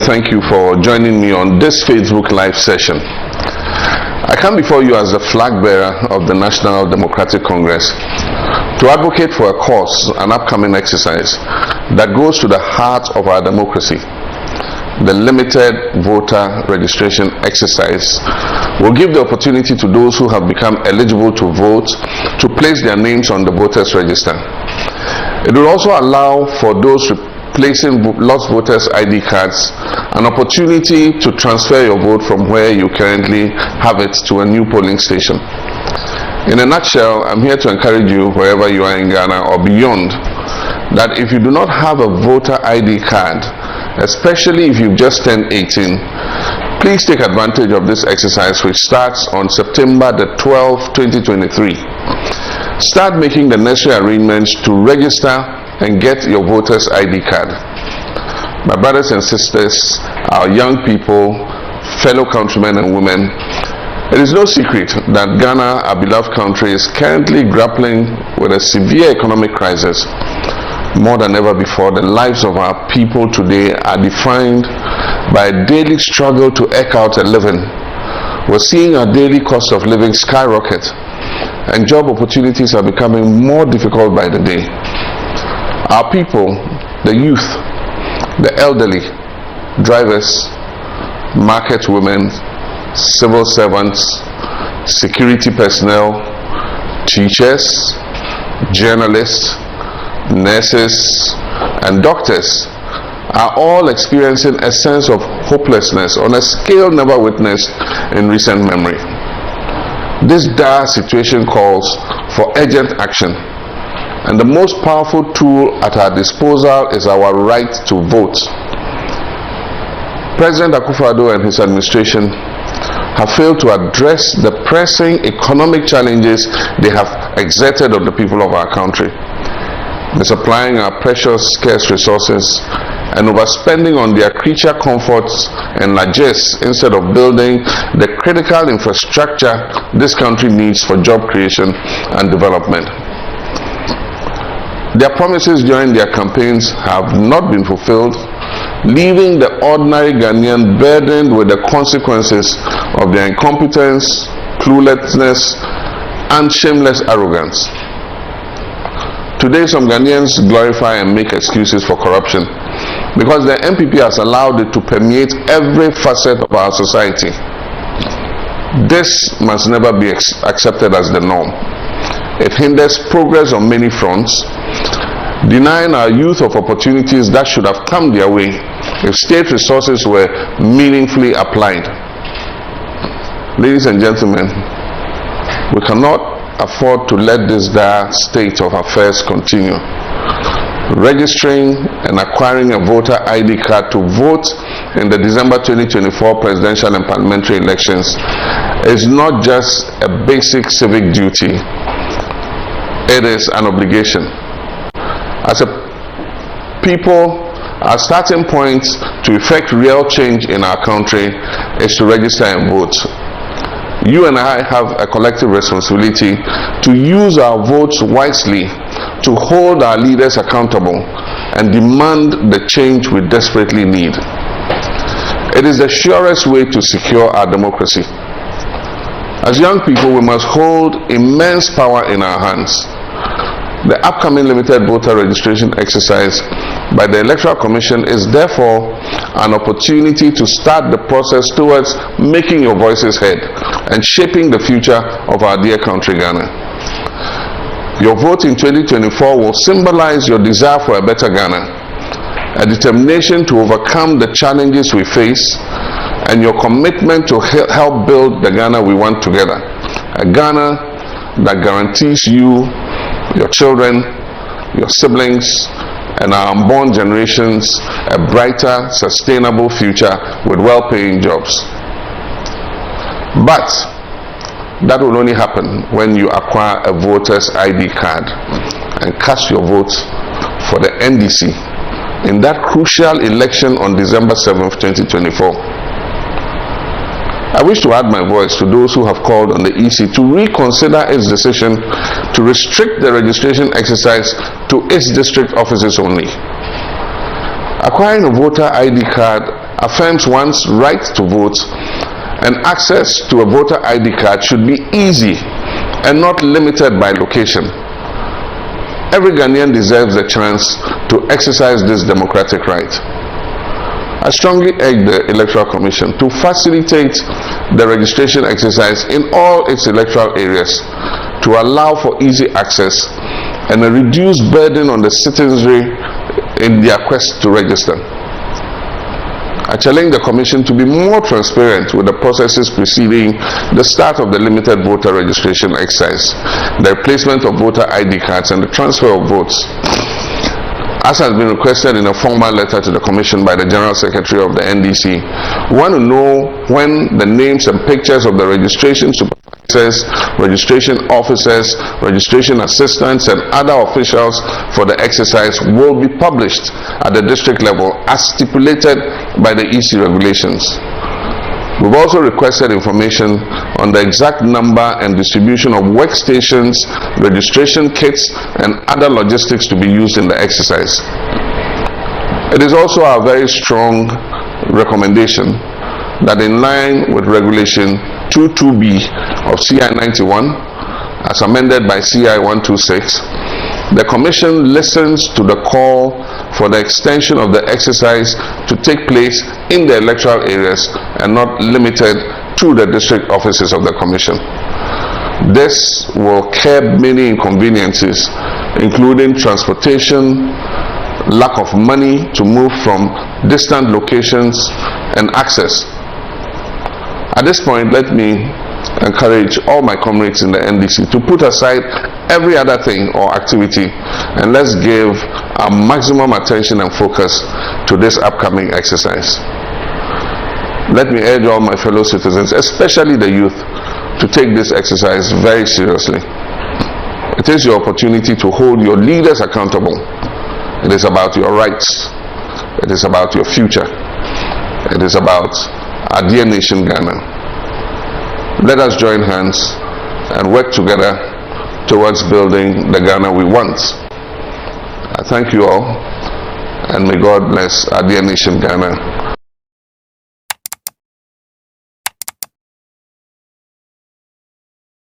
thank you for joining me on this Facebook Live session. I come before you as the flag bearer of the National Democratic Congress to advocate for a cause, an upcoming exercise that goes to the heart of our democracy. The limited voter registration exercise will give the opportunity to those who have become eligible to vote to place their names on the voters register. It will also allow for those replacing lost voters ID cards an opportunity to transfer your vote from where you currently have it to a new polling station. In a nutshell, I'm here to encourage you wherever you are in Ghana or beyond that if you do not have a voter ID card, especially if you've just turned 18, please take advantage of this exercise, which starts on September the 12th, 2023. Start making the necessary arrangements to register and get your voter's ID card. My brothers and sisters, our young people, fellow countrymen and women, it is no secret that Ghana, our beloved country, is currently grappling with a severe economic crisis. More than ever before, the lives of our people today are defined by a daily struggle to eke out a living. We're seeing our daily cost of living skyrocket, and job opportunities are becoming more difficult by the day. Our people, the youth, the elderly, drivers, market women, civil servants, security personnel, teachers, journalists, nurses, and doctors are all experiencing a sense of hopelessness on a scale never witnessed in recent memory. This dire situation calls for urgent action, and the most powerful tool at our disposal is our right to vote. President Akufo-Addo and his administration have failed to address the pressing economic challenges they have exerted on the people of our country, misapplying our precious, scarce resources and overspending on their creature comforts and largesse instead of building the critical infrastructure this country needs for job creation and development. Their promises during their campaigns have not been fulfilled, leaving the ordinary Ghanaian burdened with the consequences of their incompetence, cluelessness, and shameless arrogance. Today, some Ghanaians glorify and make excuses for corruption because the NPP has allowed it to permeate every facet of our society. This must never be accepted as the norm. It hinders progress on many fronts, denying our youth of opportunities that should have come their way if state resources were meaningfully applied. Ladies and gentlemen, we cannot afford to let this dire state of affairs continue. Registering and acquiring a voter ID card to vote in the December 2024 presidential and parliamentary elections is not just a basic civic duty, it is an obligation. As a people, our starting point to effect real change in our country is to register and vote. You and I have a collective responsibility to use our votes wisely, to hold our leaders accountable, and demand the change we desperately need. It is the surest way to secure our democracy. As young people, we must hold immense power in our hands. The upcoming limited voter registration exercise by the Electoral Commission is therefore an opportunity to start the process towards making your voices heard and shaping the future of our dear country, Ghana. Your vote in 2024 will symbolize your desire for a better Ghana, a determination to overcome the challenges we face, and your commitment to help build the Ghana we want together. A Ghana that guarantees you, your children, your siblings, and our unborn generations a brighter, sustainable future with well-paying jobs. But that will only happen when you acquire a voter's ID card and cast your vote for the NDC in that crucial election on December 7th, 2024. I wish to add my voice to those who have called on the EC to reconsider its decision to restrict the registration exercise to its district offices only. Acquiring a voter ID card affirms one's right to vote, and access to a voter ID card should be easy and not limited by location. Every Ghanaian deserves the chance to exercise this democratic right. I strongly urge the Electoral Commission to facilitate the registration exercise in all its electoral areas to allow for easy access and a reduced burden on the citizenry in their quest to register. I challenge the Commission to be more transparent with the processes preceding the start of the limited voter registration exercise, the replacement of voter ID cards, and the transfer of votes. As has been requested in a formal letter to the Commission by the General Secretary of the NDC, we want to know when the names and pictures of the registration supervisors, registration officers, registration assistants, and other officials for the exercise will be published at the district level as stipulated by the EC regulations. We've also requested information on the exact number and distribution of workstations, registration kits, and other logistics to be used in the exercise. It is also our very strong recommendation that in line with Regulation 22B of CI 91, as amended by CI 126, the Commission listens to the call for the extension of the exercise to take place in the electoral areas and not limited to the district offices of the Commission. This will curb many inconveniences, including transportation, lack of money to move from distant locations, and access. At this point, let me encourage all my comrades in the NDC to put aside every other thing or activity, and let's give our maximum attention and focus to this upcoming exercise. Let me urge all my fellow citizens, especially the youth, to take this exercise very seriously. It is your opportunity to hold your leaders accountable. It is about your rights. It is about your future. It is about our dear nation, Ghana. Let us join hands and work together towards building the Ghana we want. I thank you all, and may God bless our dear nation, Ghana.